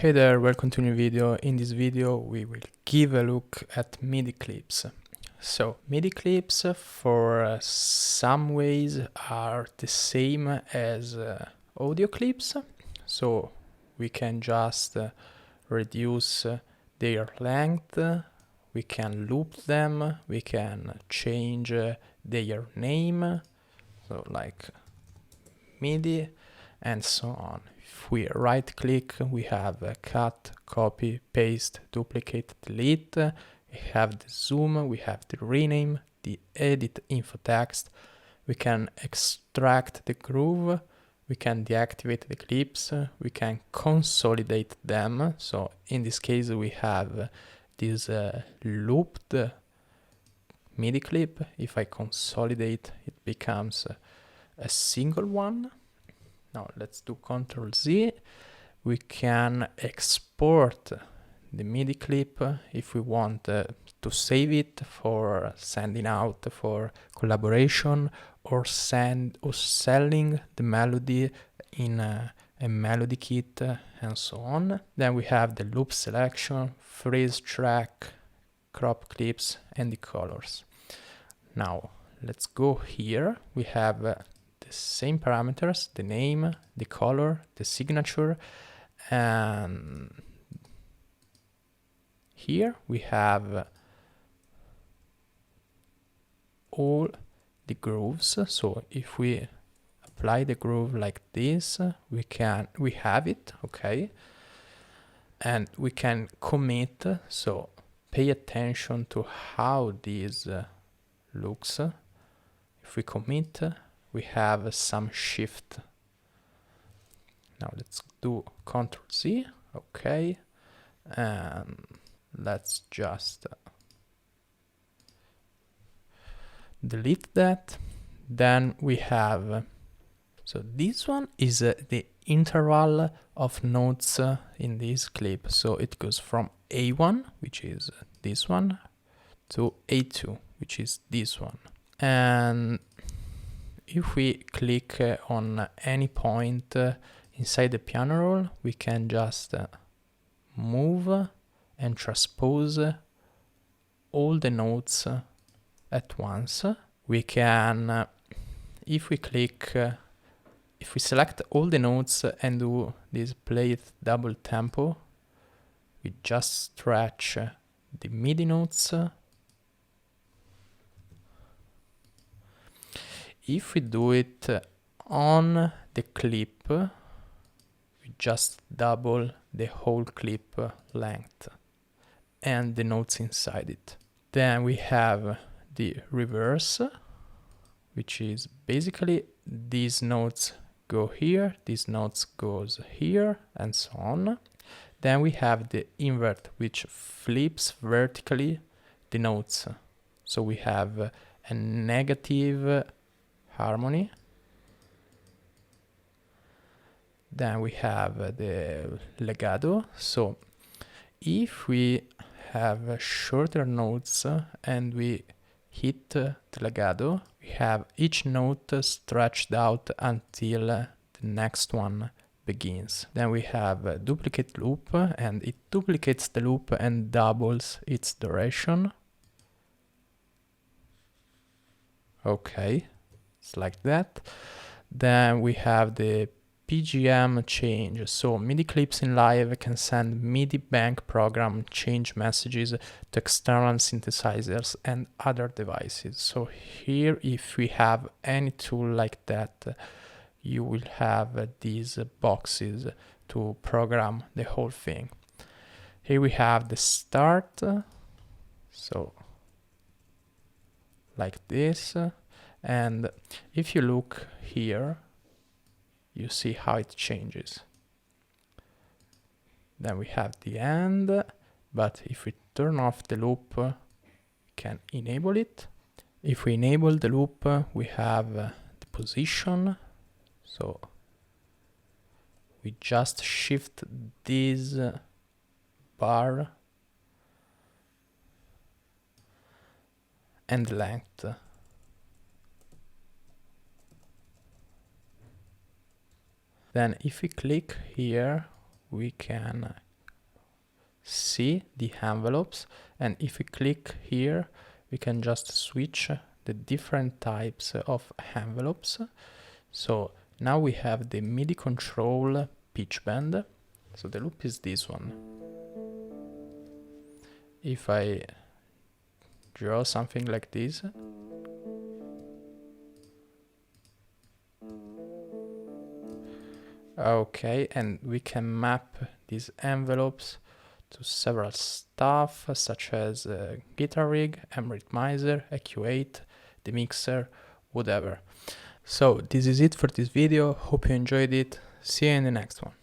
Hey there, welcome to a new video. In this video we will give a look at MIDI clips. So MIDI clips for some ways are the same as audio clips. So we can just reduce their length, we can loop them, we can change their name, so like MIDI and so on. If we right click, we have cut, copy, paste, duplicate, delete. We have the zoom, we have the rename, the edit info text. We can extract the groove, we can deactivate the clips, we can consolidate them. So in this case we have this looped MIDI clip. If I consolidate, it becomes a single one. Now let's do Ctrl Z. We can export the MIDI clip if we want to save it for sending out for collaboration or selling the melody in a melody kit and so on. Then we have the loop selection, freeze track, crop clips and the colors. Now let's go here. We have the same parameters, the name, the color, the signature, and here we have all the grooves. So if we apply the groove like this, we have it, okay, and we can commit. So pay attention to how this looks. If we commit, we have some shift. Now let's do Ctrl Z, okay, and let's just delete that. Then we have, so this one is the interval of notes in this clip. So it goes from A1, which is this one, to A2, which is this one. And if we click on any point inside the piano roll, we can just move and transpose all the notes at once. We can, if we select all the notes and do this play it double tempo, we just stretch the MIDI notes. If we do it on the clip, we just double the whole clip length and the notes inside it. Then we have the reverse, which is basically these notes go here, these notes goes here, and so on. Then we have the invert, which flips vertically the notes. So we have a negative harmony. Then we have the legato. So if we have shorter notes and we hit the legato, we have each note stretched out until the next one begins. Then we have a duplicate loop, and it duplicates the loop and doubles its duration. Okay. It's like that. Then we have the PGM change. So MIDI clips in live can send MIDI bank program change messages to external synthesizers and other devices. So here, if we have any tool like that, you will have these boxes to program the whole thing. Here we have the start. So like this. And if you look here, you see how it changes. Then we have the end, but if we turn off the loop, we can enable it. If we enable the loop, we have the position. So we just shift this bar and length. Then if we click here, we can see the envelopes, and if we click here, we can just switch the different types of envelopes. So now we have the MIDI control pitch bend. So the loop is this one. If I draw something like this, okay, and we can map these envelopes to several stuff such as guitar rig, Rhythmizer, EQ8, the mixer, whatever. So this is it for this video. Hope you enjoyed it. See you in the next one.